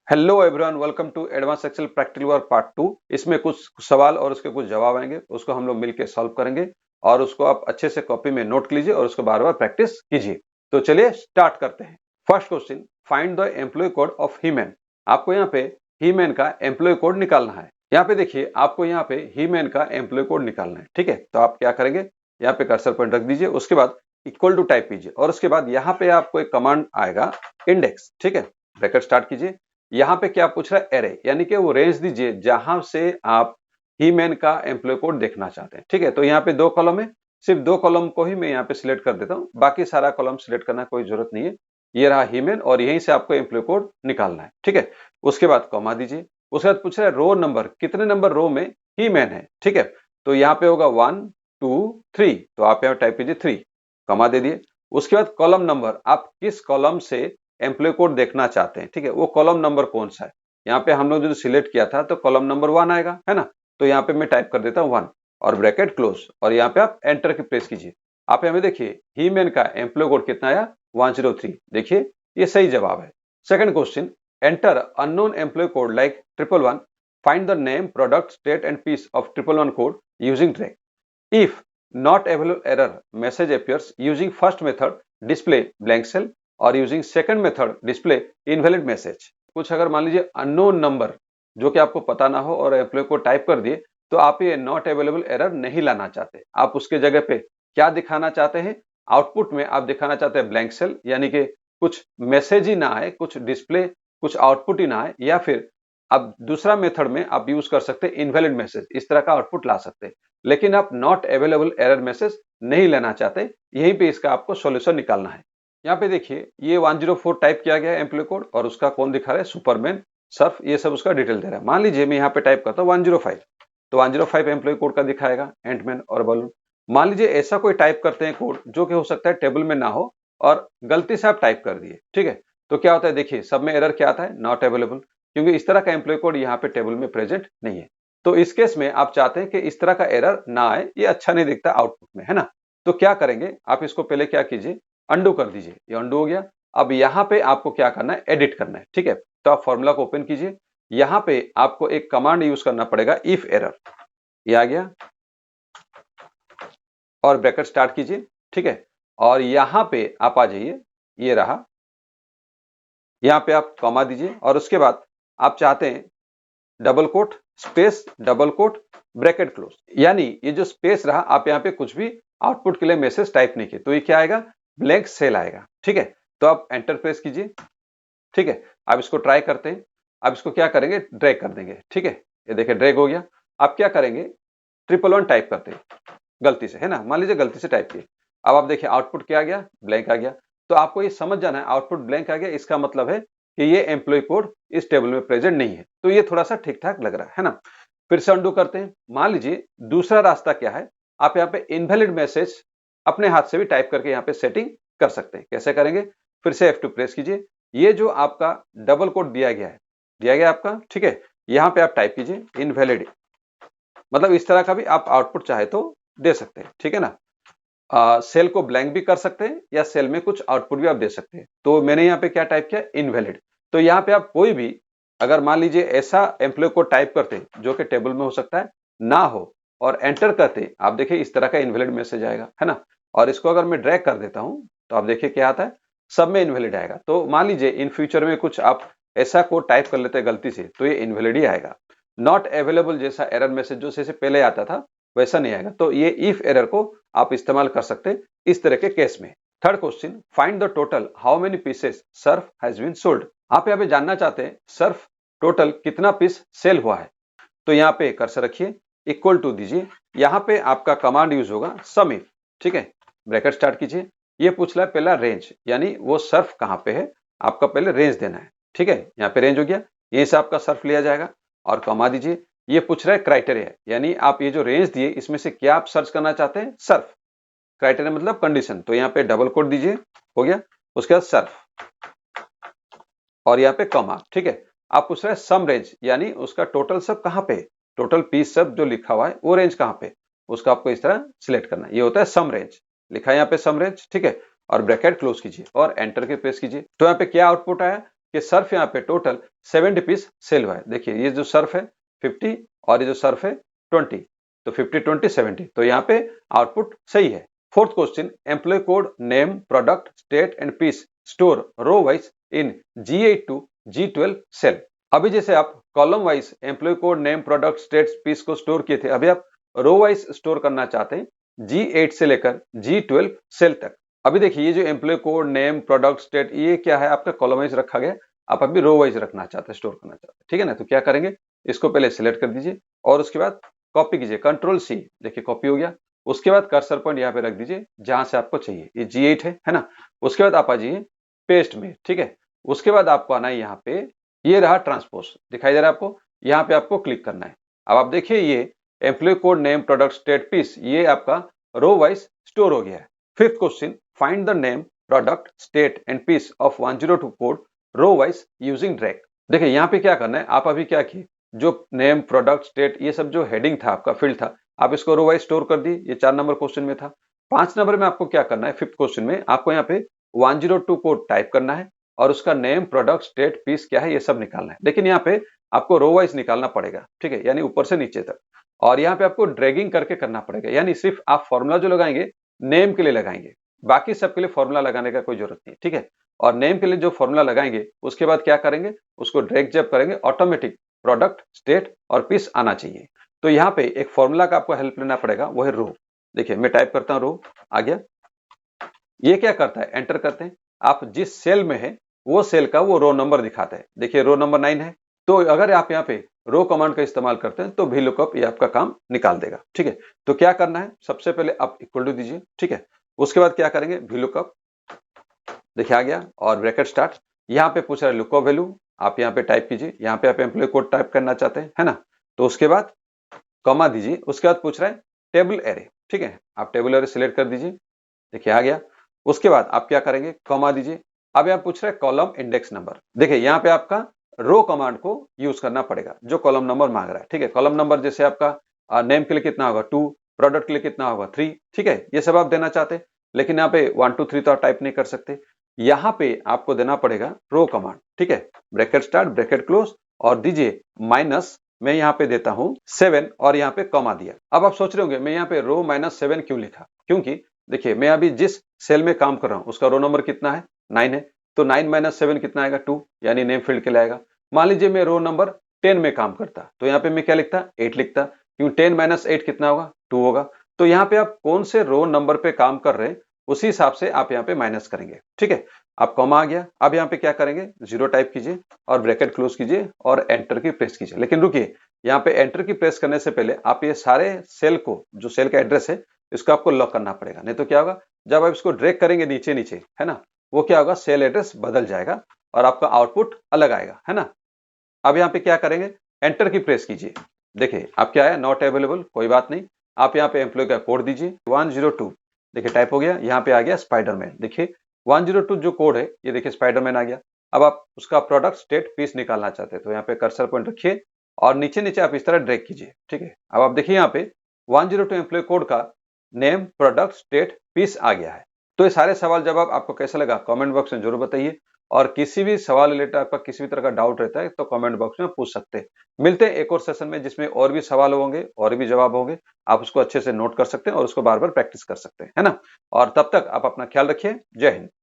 Hello everyone, welcome to advance Excel practical work part 2। इसमें कुछ सवाल और उसके कुछ जवाब आएंगे, उसको हम लोग मिलकर सॉल्व करेंगे और उसको आप अच्छे से कॉपी में नोट कीजिए और उसको बार बार प्रैक्टिस कीजिए। तो चलिए स्टार्ट करते हैं। First question, find the employ code of Heeman. आपको यहाँ पे हीमैन का एम्प्लॉय कोड निकालना है। यहाँ पे देखिए, आपको यहाँ पे हीमैन का एम्प्लॉय कोड निकालना है। ठीक है, तो आप क्या करेंगे, यहाँ पे कर्सर पॉइंट रख दीजिए, उसके बाद इक्वल टू टाइप कीजिए और उसके बाद यहाँ पे आपको एक कमांड आएगा इंडेक्स। ठीक है, ब्रैकेट स्टार्ट कीजिए। यहाँ पे क्या पूछ रहा है, एरे, यानी कि वो रेंज दीजिए जहां से आप हीमैन का एम्प्लॉय कोड देखना चाहते हैं। ठीक है, तो यहाँ पे दो कॉलम है, सिर्फ दो कॉलम को ही मैं यहाँ पे सिलेक्ट कर देता हूँ, बाकी सारा कॉलम सिलेक्ट करना कोई जरूरत नहीं है। ये रहा हीमैन और यहीं से आपको एम्प्लॉय कोड निकालना है। ठीक है, उसके बाद कॉमा दीजिए। उसके बाद पूछ रहा है रो नंबर, कितने नंबर रो में हीमैन है। ठीक है, तो यहाँ पे होगा 1 2 3, तो आप यहाँ टाइप कीजिए 3, कॉमा दे दिए। उसके बाद कॉलम नंबर, आप किस कॉलम से एम्प्लॉय कोड देखना चाहते हैं। ठीक है, वो कॉलम नंबर कौन सा है। यहाँ पे हम लोग जो सिलेक्ट किया था तो कॉलम नंबर 1 आएगा, है ना। तो यहाँ पे मैं टाइप कर देता हूँ 1 और ब्रैकेट क्लोज और यहाँ पे आप एंटर की प्रेस कीजिए। आप यहाँ पे देखिए हीमैन का एम्प्लॉय कोड कितना आया, 103। देखिए ये सही जवाब है। Second question, enter unknown employ code like 111, find the name, product, state and piece of 111 code using drag. If not available error message appears using first method display blank cell और using second method display invalid message। कुछ अगर मान लीजिए unknown number जो कि आपको पता ना हो और एम्प्लॉय को टाइप कर दिए, तो आप ये नॉट अवेलेबल एरर नहीं लाना चाहते। आप उसके जगह पे क्या दिखाना चाहते हैं, आउटपुट में आप दिखाना चाहते हैं ब्लैंक सेल, यानी कि कुछ मैसेज ही ना आए, कुछ डिस्प्ले, कुछ आउटपुट ही ना आए, या फिर अब दूसरा मेथड में आप यूज कर सकते हैं इनवैलिड मैसेज, इस तरह का आउटपुट ला सकते हैं। लेकिन आप नॉट अवेलेबल एरर मैसेज नहीं लेना चाहते, यहीं पे इसका आपको सॉल्यूशन निकालना है। यहाँ पे देखिए ये 104 टाइप किया गया है एम्प्लॉय कोड और उसका कौन दिखा रहा है, सुपरमैन, सर्फ, ये सब उसका डिटेल दे रहा है। मान लीजिए मैं यहाँ पे टाइप करता हूँ 105, तो 105 एम्प्लॉय कोड का दिखाएगा, एंटमैन और बलून। मान लीजिए ऐसा कोई टाइप करते हैं कोड जो कि हो सकता है टेबल में ना हो और गलती से आप टाइप कर दिए। ठीक है, तो क्या होता है, देखिए सब में एरर क्या आता है, नॉट अवेलेबल, क्योंकि इस तरह का एम्प्लॉय कोड यहाँ पे टेबल में प्रेजेंट नहीं है। तो इस केस में आप चाहते हैं कि इस तरह का एरर ना आए, ये अच्छा नहीं दिखता आउटपुट में, है ना। तो क्या करेंगे, आप इसको पहले क्या कीजिए, अंडू कर दीजिए। ये अंडू हो गया। अब यहाँ पे आपको क्या करना है, एडिट करना है। ठीक है, तो आप फॉर्मूला को ओपन कीजिए। यहाँ पे आपको एक कमांड यूज करना पड़ेगा, इफ एरर, ये आ गया और ब्रैकेट स्टार्ट कीजिए। ठीक है, और यहाँ पे आप आ जाइए, ये रहा, यहाँ पे आप कॉमा दीजिए और उसके बाद आप चाहते हैं double quote, space, double quote, bracket close, यानी ये जो स्पेस रहा, आप यहाँ पे कुछ भी आउटपुट के लिए मैसेज टाइप नहीं किए, तो ये क्या आएगा, ब्लैंक सेल आएगा। ठीक है, तो आप एंटर प्रेस कीजिए। ठीक है, अब इसको ट्राई करते हैं। अब इसको क्या करेंगे, ड्रैग कर देंगे। ठीक है, ये देखिए ड्रैग हो गया। अब क्या करेंगे, 111 टाइप करते हैं गलती से, है ना, मान लीजिए गलती से टाइप किए। अब आप देखिए आउटपुट क्या आ गया, ब्लैंक आ गया। तो आपको ये समझ जाना है, आउटपुट ब्लैंक आ गया, इसका मतलब है कि ये एम्प्लॉय कोड इस टेबल में प्रेजेंट नहीं है। तो ये थोड़ा सा ठीक ठाक लग रहा है ना। फिर से अंडू करते हैं। मान लीजिए दूसरा रास्ता क्या है, आप यहाँ पे इनवैलिड मैसेज अपने हाथ से भी टाइप करके यहाँ पे सेटिंग कर सकते हैं। कैसे करेंगे, फिर से F2 प्रेस कीजिए। ये जो आपका डबल कोड दिया गया है, दिया गया आपका, ठीक है, यहाँ पे आप टाइप कीजिए इनवैलिड, मतलब इस तरह का भी आप आउटपुट चाहे तो दे सकते हैं। ठीक है ना, सेल को ब्लैंक भी कर सकते हैं या सेल में कुछ आउटपुट भी आप दे सकते हैं। तो मैंने यहाँ पे क्या टाइप किया, इनवैलिड। तो यहाँ पे आप कोई भी, अगर मान लीजिए ऐसा एम्प्लॉय को टाइप करते जो कि टेबल में हो सकता है ना हो और एंटर करते, आप देखिए इस तरह का इनवैलिड मैसेज आएगा, है ना। और इसको अगर मैं ड्रैग कर देता हूं तो आप देखिए क्या आता है, सब में इनवैलिड आएगा। तो मान लीजिए इन फ्यूचर में कुछ आप ऐसा कोड टाइप कर लेते हैं गलती से, तो ये इनवैलिड ही आएगा। नॉट अवेलेबल जैसा एरर मैसेज जो जैसे पहले आता था वैसा नहीं आएगा। तो ये इफ एरर को आप इस्तेमाल कर सकते हैं इस तरह के केस में। Third question, find the total how many pieces Surf has been sold. आप यहाँ पे जानना चाहते हैं सर्फ टोटल कितना पीस सेल हुआ है। तो यहाँ पे कर्सर रखिए, इक्वल टू दीजिए, यहाँ पे आपका कमांड यूज होगा सम इफ। ठीक है, ब्रैकेट स्टार्ट कीजिए। ये पूछ रहा है पहला रेंज, यानी वो सर्फ कहाँ पे है, आपका पहले रेंज देना है। ठीक है, यहाँ पे रेंज हो गया, यहीं से आपका सर्फ लिया जाएगा और कमा दीजिए। ये पूछ रहा है क्राइटेरिया, यानी आप ये जो रेंज दिए इसमें से क्या आप सर्च करना चाहते हैं, सर्फ। क्राइटेरिया मतलब कंडीशन, तो यहाँ पे डबल कोट दीजिए, हो गया। उसके बाद सर्फ और यहाँ पे कॉमा। ठीक है, आप पूछ रहे हैं सम रेंज, यानी उसका टोटल सब कहाँ पे, टोटल पीस सब जो लिखा हुआ है वो रेंज कहाँ पे, उसका आपको इस तरह सिलेक्ट करना है। ये होता है सम रेंज, लिखा है यहाँ पे सम रेंज। ठीक है, और ब्रैकेट क्लोज कीजिए और एंटर के प्रेस कीजिए। तो यहाँ पे क्या आउटपुट आया, कि सर्फ यहाँ पे टोटल 70 पीस सेल हुआ है। देखिए ये जो सर्फ है 50 और ये जो सर्फ है 20, तो 50 20 70, तो यहाँ पे आउटपुट सही है। Fourth question, employ code name product state and piece store row wise in G8 to G12 cell. अभी जैसे आप column wise employ code name product state piece को स्टोर किए थे, अभी आप रो वाइज स्टोर करना चाहते हैं G8 से लेकर G12 सेल तक। अभी देखिए ये जो employ code name product state ये क्या है, आपका कॉलम वाइज रखा गया, आप अभी रो वाइज रखना चाहते हैं, स्टोर करना चाहते हैं, ठीक है ना। तो क्या करेंगे, इसको पहले सिलेक्ट कर दीजिए और उसके बाद कॉपी कीजिए, कंट्रोल C, देखिए कॉपी हो गया। उसके बाद कर्सर पॉइंट यहाँ पे रख दीजिए जहां से आपको चाहिए, ये G8 है ना। उसके बाद आप आ जाइए पेस्ट में, ठीक है। उसके बाद आपको आना है यहाँ पे, ये रहा ट्रांसपोज दिखाई दे रहा है आपको, यहाँ पे आपको क्लिक करना है। अब आप देखिए ये employ code name product state piece ये आपका रो वाइज स्टोर हो गया है। Fifth question, find the name product state and piece of 102 code row wise using drag. देखिए यहाँ पे क्या करना है, आप अभी क्या किए, जो नेम प्रोडक्ट स्टेट ये सब जो हेडिंग था आपका फील्ड था, आप इसको रो वाइज स्टोर कर दिए, ये 4 नंबर क्वेश्चन में था। 5 नंबर में आपको क्या करना है, फिफ्थ क्वेश्चन में आपको यहाँ पे 102 कोड टाइप करना है और उसका नेम प्रोडक्ट स्टेट पीस क्या है ये सब निकालना है। लेकिन यहाँ पे आपको रो वाइज निकालना पड़ेगा, ठीक है, यानी ऊपर से नीचे तक। और यहाँ पे आपको ड्रैगिंग करके करना पड़ेगा, यानी सिर्फ आप फॉर्मूला जो लगाएंगे नेम के लिए लगाएंगे, बाकी सबके लिए फॉर्मूला लगाने का कोई जरूरत नहीं, ठीक है। और नेम के लिए जो फॉर्मूला लगाएंगे उसके बाद क्या करेंगे, उसको ड्रैग जब करेंगे ऑटोमेटिक प्रोडक्ट स्टेट और पीस आना चाहिए। तो यहाँ पे एक फॉर्मूला का आपको हेल्प लेना पड़ेगा, वो है रो। देखिए मैं टाइप करता हूँ, रो आ गया। ये क्या करता है, एंटर करते हैं, आप जिस सेल में है वो सेल का वो रो नंबर दिखाता है। देखिए रो नंबर 9 है, तो अगर आप यहाँ पे रो कमांड का इस्तेमाल करते हैं तो भी लुकअप ये आपका काम निकाल देगा, ठीक है। तो क्या करना है, सबसे पहले आप इक्वल टू दीजिए, ठीक है। उसके बाद क्या करेंगे, भी लुकअप, देखिए आ गया, और ब्रैकेट स्टार्ट। यहाँ पे पूछ रहा है लुकअप वैल्यू, आप यहाँ पे टाइप कीजिए, यहाँ पे आप एम्प्लॉय कोड टाइप करना चाहते हैं, है ना। तो उसके बाद कॉमा दीजिए, उसके बाद पूछ रहा है टेबल एरे, ठीक है, आप टेबल एरे सिलेक्ट कर दीजिए, देखिए आ गया। उसके बाद आप क्या करेंगे, कॉमा दीजिए। अब यहाँ पूछ रहा है कॉलम इंडेक्स नंबर, देखिए यहाँ पे आपका रो कमांड को यूज करना पड़ेगा जो कॉलम नंबर मांग रहा है, ठीक है। कॉलम नंबर जैसे आपका नेम के लिए कितना होगा 2, प्रोडक्ट के लिए कितना होगा 3, ठीक है, ये सब आप देना चाहते हैं। लेकिन यहाँ पे 1 2 3 तो आप टाइप नहीं कर सकते, यहाँ पे आपको देना पड़ेगा रो कमांड, ठीक है। ब्रैकेट स्टार्ट, ब्रैकेट क्लोज, और दीजिए माइनस, मैं यहाँ पे देता हूं 7 और यहाँ पे कॉमा दिया। अब आप सोच रहे होंगे मैं यहाँ पे रो -7 क्यों लिखा, क्योंकि देखिए मैं अभी जिस सेल में काम कर रहा हूं उसका रो नंबर कितना है, 9 है, तो 9 - 7 कितना आएगा, 2, यानी नेम फील्ड के लिए आएगा। मान लीजिए मैं रो नंबर 10 में काम करता, तो यहाँ पे मैं क्या लिखता, 8 लिखता, क्यों 10 - 8 कितना होगा, 2 होगा। तो यहाँ पे आप कौन से रो नंबर पे काम कर रहे हैं उसी हिसाब से आप यहाँ पे माइनस करेंगे, ठीक है। आप कॉमा आ गया, अब यहाँ पे क्या करेंगे, 0 टाइप कीजिए और ब्रैकेट क्लोज कीजिए और एंटर की प्रेस कीजिए। लेकिन रुकिए, यहाँ पे एंटर की प्रेस करने से पहले आप ये सारे सेल को, जो सेल का एड्रेस है इसको आपको लॉक करना पड़ेगा, नहीं तो क्या होगा, जब आप इसको ड्रैग करेंगे नीचे नीचे, है ना, वो क्या होगा, सेल एड्रेस बदल जाएगा और आपका आउटपुट अलग आएगा, है ना। अब यहाँ पे क्या करेंगे, एंटर की प्रेस कीजिए, देखिए आप क्या है, नॉट अवेलेबल, कोई बात नहीं। आप यहाँ पे एम्प्लॉय का कोड दीजिए 102, देखिए टाइप हो गया, यहाँ पे आ गया स्पाइडरमैन, देखिए 102 जो कोड है ये देखिए स्पाइडरमैन आ गया। अब आप उसका प्रोडक्ट स्टेट पीस निकालना चाहते हैं तो यहाँ पे कर्सर पॉइंट रखिए और नीचे नीचे आप इस तरह ड्रैग कीजिए, ठीक है। अब आप देखिए यहाँ पे 102 एम्प्लॉय कोड का नेम प्रोडक्ट स्टेट पीस आ गया है। तो ये सारे सवाल जवाब आपको कैसा लगा कमेंट बॉक्स में जरूर बताइए, और किसी भी सवाल रिलेटेड आपका किसी भी तरह का डाउट रहता है तो कमेंट बॉक्स में पूछ सकते हैं। मिलते हैं एक और सेशन में जिसमें और भी सवाल होंगे और भी जवाब होंगे, आप उसको अच्छे से नोट कर सकते हैं और उसको बार बार प्रैक्टिस कर सकते हैं, है ना। और तब तक आप अपना ख्याल रखिए, जय हिंद।